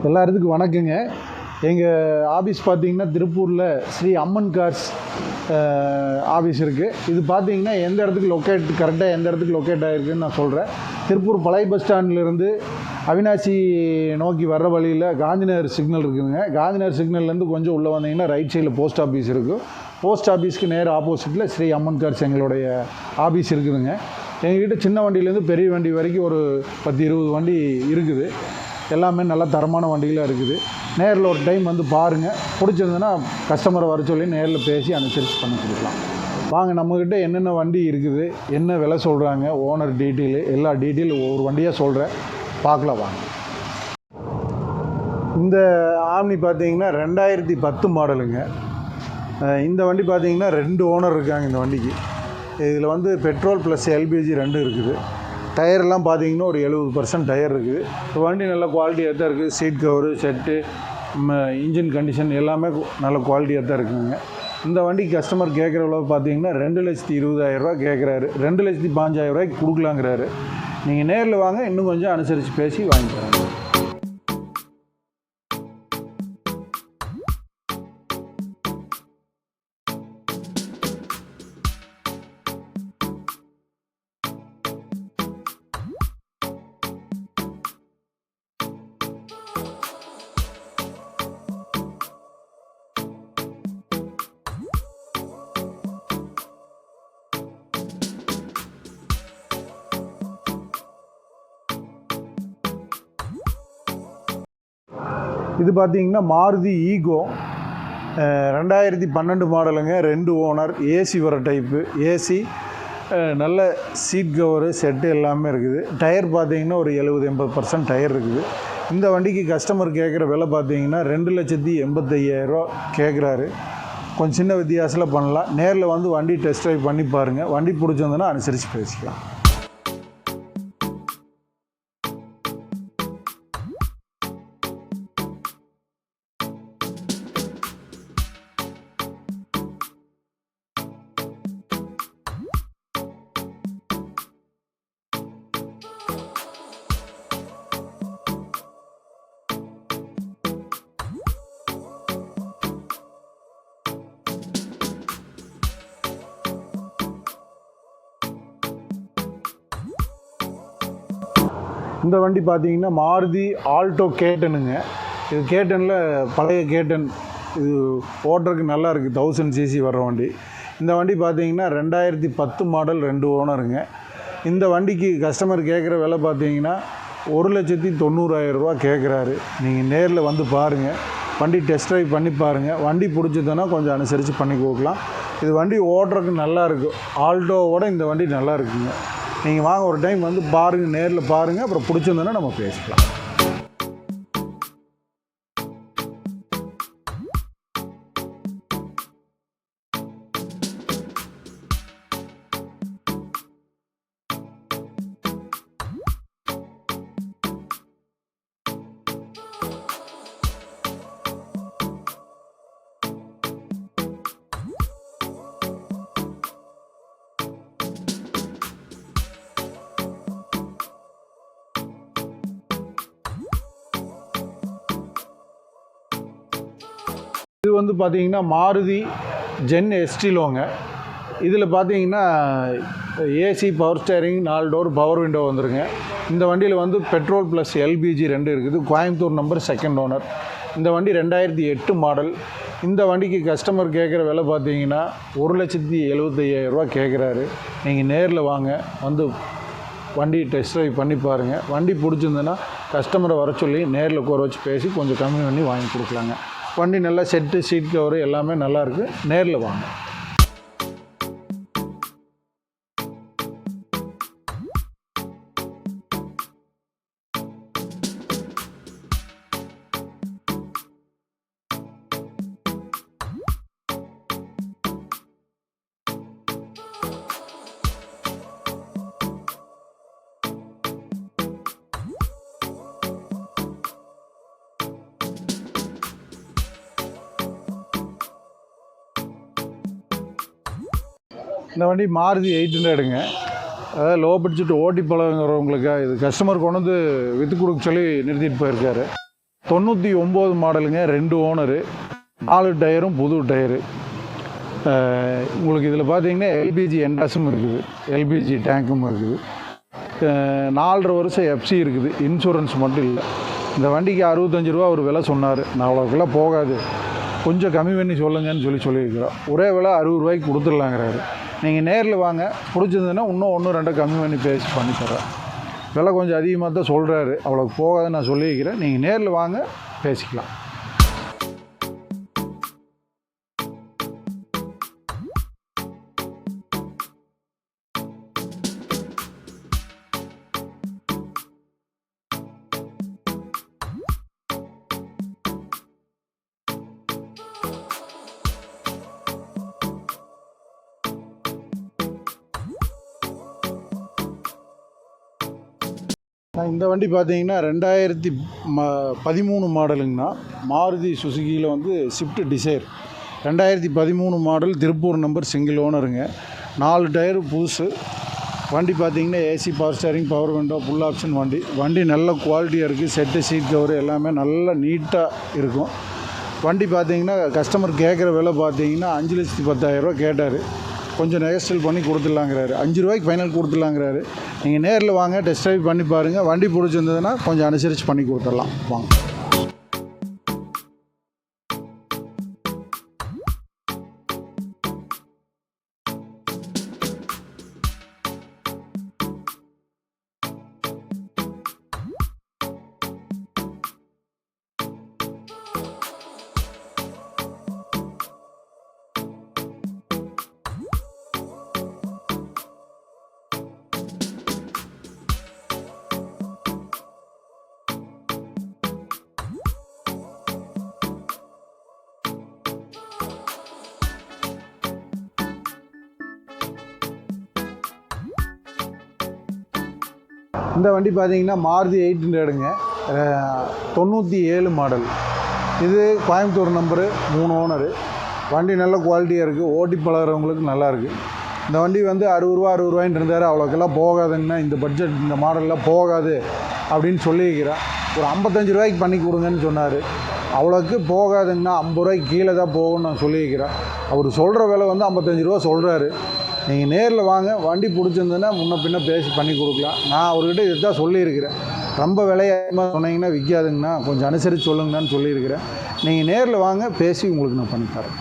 எல்லாத்துக்கும் வணக்கங்க. எங்கள் ஆஃபீஸ் பார்த்தீங்கன்னா திருப்பூரில் ஸ்ரீ அம்மன் கார்ஸ் ஆஃபீஸ் இருக்குது. இது பார்த்தீங்கன்னா எந்த இடத்துக்கு கரெக்டாக எந்த இடத்துக்கு லொக்கேட் ஆகிருக்குன்னு நான் சொல்கிறேன். திருப்பூர் பழைய பஸ் ஸ்டாண்ட்லேருந்து அவினாசி நோக்கி வர்ற வழியில் காந்திநகர் சிக்னல் இருக்குதுங்க. காந்திநகர் சிக்னல்லேருந்து கொஞ்சம் உள்ளே வந்தீங்கன்னா ரைட் சைடில் போஸ்ட் ஆஃபீஸ் இருக்கும். போஸ்ட் ஆஃபீஸ்க்கு நேர் ஆப்போசிட்டில் ஸ்ரீ அம்மன் கார்ஸ் எங்களுடைய ஆஃபீஸ் இருக்குதுங்க. எங்கள்கிட்ட சின்ன வண்டியிலேருந்து பெரிய வண்டி வரைக்கும் ஒரு 10-20 வண்டி இருக்குது. எல்லாமே நல்லா தரமான வண்டிகளாக இருக்குது. நேரில் ஒரு டைம் வந்து பாருங்கள். பிடிச்சிருந்ததுன்னா கஸ்டமரை வர சொல்லி நேரில் பேசி அனுசரித்து பண்ணி கொடுக்கலாம். வாங்க, நம்மக்கிட்ட என்னென்ன வண்டி இருக்குது, என்ன விலை சொல்கிறாங்க, ஓனர் டீட்டெயிலு, எல்லா டீட்டெயிலும் ஒவ்வொரு வண்டியாக சொல்கிறேன். பார்க்கலாம் வாங்க. இந்த ஆம்னி பார்த்தீங்கன்னா 2010 மாடலுங்க. இந்த வண்டி பார்த்தீங்கன்னா 2 ஓனர் இருக்காங்க இந்த வண்டிக்கு. இதில் வந்து பெட்ரோல் ப்ளஸ் எல்பிஜி 2 இருக்குது. டயர்லாம் பார்த்தீங்கன்னா ஒரு 70% டயர் இருக்குது. வண்டி நல்ல குவாலிட்டியாக தான் இருக்குது. Seat cover, set, engine condition எல்லாமே நல்ல குவாலிட்டியாக தான் இருக்குதுங்க. இந்த வண்டிக்கு கஸ்டமர் கேட்குற அளவு பார்த்தீங்கன்னா 2,20,000 கேட்குறாரு. 2,05,000 கொடுக்கலாங்கிறாரு. நீங்கள் நேரில் வாங்க, இன்னும் கொஞ்சம் அனுசரித்து பேசி வாங்கிக்கிறாங்க. இது பார்த்தீங்கன்னா மாருதி ஈகோ 2012 மாடலுங்க. 2 ஓனர், ஏசி வர டைப்பு. ஏசி, நல்ல சீட் கவரு, செட்டு எல்லாமே இருக்குது. டயர் பார்த்தீங்கன்னா ஒரு 70-80% டயர் இருக்குது. இந்த வண்டிக்கு கஸ்டமர் கேட்குற விலை பார்த்தீங்கன்னா 2,85,000 கேட்குறாரு. கொஞ்சம் சின்ன வித்தியாசத்தில் பண்ணலாம். நேரில் வந்து வண்டி டெஸ்ட் ட்ரைவ் பண்ணி பாருங்கள். வண்டி பிடிச்சிருந்தோன்னா அனுசரித்து பேசிக்கலாம். இந்த வண்டி பார்த்தீங்கன்னா மாருதி ஆல்டோ கேட்டனுங்க. இது கேட்டனில் பழைய கேட்டன். இது ஓட்டுறதுக்கு நல்லா இருக்குது. 1000 cc வர்ற வண்டி. இந்த வண்டி பார்த்தீங்கன்னா 2010 மாடல், 2 ஓனருங்க. இந்த வண்டிக்கு கஸ்டமர் கேட்குற விலை பார்த்தீங்கன்னா 1,90,000 கேட்குறாரு. நீங்கள் நேரில் வந்து பாருங்கள். வண்டி டெஸ்ட் ட்ரைவ் பண்ணி பாருங்கள். வண்டி பிடிச்சதுன்னா கொஞ்சம் அனுசரித்து பண்ணி கொடுக்கலாம். இது வண்டி ஓட்டுறதுக்கு நல்லா இருக்கும். ஆல்டோவோட இந்த வண்டி நல்லா இருக்குங்க. நீங்கள் வாங்க, ஒரு டைம் வந்து பாருங்கள், நேரில் பாருங்கள். அப்புறம் பிடிச்சிருந்தோன்னா நம்ம பேசிக்கலாம். இது வந்து பார்த்தீங்கன்னா மாருதி ஜென் எஸ்டிலோங்க. இதில் பார்த்தீங்கன்னா AC, power steering, 4 door, power window வந்துருங்க. இந்த வண்டியில் வந்து பெட்ரோல் ப்ளஸ் எல்பிஜி 2 இருக்குது. Coimbatore number, second owner. இந்த வண்டி 2008 மாடல். இந்த வண்டிக்கு கஸ்டமர் கேட்குற விலை பார்த்தீங்கன்னா 1,75,000 கேட்குறாரு. நீங்கள் நேரில் வாங்க, வந்து வண்டி டெஸ்ட் ட்ரைவ் பண்ணி பாருங்கள். வண்டி பிடிச்சிருந்ததுன்னா கஸ்டமரை வர சொல்லி நேரில் உட்கார வச்சு பேசி கொஞ்சம் கம்மி பண்ணி வாங்கி கொடுக்கலாங்க. வண்டி நல்லா செட்டு, சீட் கவரு எல்லாமே நல்லாயிருக்கு. நேரில் வாங்க. இந்த வண்டி மாருதி 800ங்க. அதாவது லோ பட்ஜெட் ஓட்டி பழகுறவங்களுக்கு இது கஸ்டமர் கொண்டு வந்து விற்று கொடுக்க சொல்லி நிறுத்திட்டு போயிருக்காரு. 99 மாடலுங்க, 2 ஓனரு, 4 டயரும் புது டயரு. உங்களுக்கு இதில் பார்த்தீங்கன்னா எல்பிஜி என்டாஸும் இருக்குது, எல்பிஜி டேங்க்கும் இருக்குது, 4.5 வருஷம் எஃப்சி இருக்குது, இன்சூரன்ஸ் மட்டும் இல்லை. இந்த வண்டிக்கு 65 ரூபா ஒரு விலை சொன்னார். நான் அவ்வளோக்கெல்லாம் போகாது, கொஞ்சம் கம்மி பண்ணி சொல்லுங்கன்னு சொல்லியிருக்கிறோம். ஒரே விலை 60 ரூபாய்க்கு கொடுத்துடலாங்கிறாரு. நீங்கள் நேரில் வாங்க, பிடிச்சிருந்ததுன்னா இன்னும் 1-2 கம்மி பண்ணி பண்ணி தர்றேன். விலை கொஞ்சம் அதிகமாக தான் சொல்கிறாரு, அவ்வளோக்கு போகாதுன்னு நான் சொல்லியிருக்கிறேன். நீங்கள் நேரில் வாங்க, பேசிக்கலாம். இந்த வண்டி பார்த்தீங்கன்னா 2013 மாடலுங்கண்ணா. மாருதி சுசுகியில் வந்து swift dzire 2013 model, Tiruppur number, single ஓனருங்க. 4 டயரு புதுசு. வண்டி பார்த்தீங்கன்னா AC, power steering, power window, full option வண்டி. வண்டி நல்ல குவாலிட்டியாக இருக்குது. செட்டு, சீட் கவரு எல்லாமே நல்லா நீட்டாக இருக்கும். வண்டி பார்த்தீங்கன்னா கஸ்டமர் கேட்குற விலை பார்த்தீங்கன்னா 5,10,000 கேட்டார். கொஞ்சம் நெகஸ்டல் பண்ணி கொடுத்துடலாங்கிறாரு. 5 ரூபாய்க்கு ஃபைனல் கொடுத்துடலாங்கிறாரு. நீங்கள் நேரில் வாங்க, டெஸ்ட் ட்ரைவ் பண்ணி பாருங்கள். வண்டி பிடிச்சிருந்ததுன்னா கொஞ்சம் அனுசரித்து பண்ணி கொடுத்துடலாம். வாங்க. இந்த வண்டி பார்த்தீங்கன்னா மாருதி 800ங்க, 97 மாடல். இது கோயம்புத்தூர் நம்பரு, 3 ஓனரு. வண்டி நல்ல குவாலிட்டியாக இருக்குது, ஓட்டி பழகிறவங்களுக்கு நல்லாயிருக்கு. இந்த வண்டி வந்து 60 ரூபாய்ன்னு இருந்தார். அவ்வளோக்கெல்லாம் போகாதுங்கன்னா, இந்த பட்ஜெட் இந்த மாடலில் போகாது அப்படின்னு சொல்லியிருக்கிறேன். ஒரு 55 ரூபாய்க்கு பண்ணி கொடுங்கன்னு சொன்னார். அவ்வளோக்கு போகாதுங்கன்னா 50 ரூபாய்க்கு கீழே தான் போகும்னு நான் சொல்லியிருக்கிறேன். அவர் சொல்கிற விலை வந்து 55 ரூபா சொல்கிறாரு. நீங்கள் நேரில் வாங்க, வண்டி பிடிச்சிருந்ததுன்னா முன்ன பின்ன பேசி பண்ணி கொடுக்கலாம். நான் அவர்கிட்ட இதுதான் சொல்லியிருக்கிறேன். ரொம்ப விலையாக சொன்னீங்கன்னா விற்காதுங்கண்ணா, கொஞ்சம் அனுசரித்து சொல்லுங்கண்ணான்னு சொல்லியிருக்கிறேன். நீங்கள் நேரில் வாங்க, பேசி உங்களுக்கு நான் பண்ணித்தரேன்.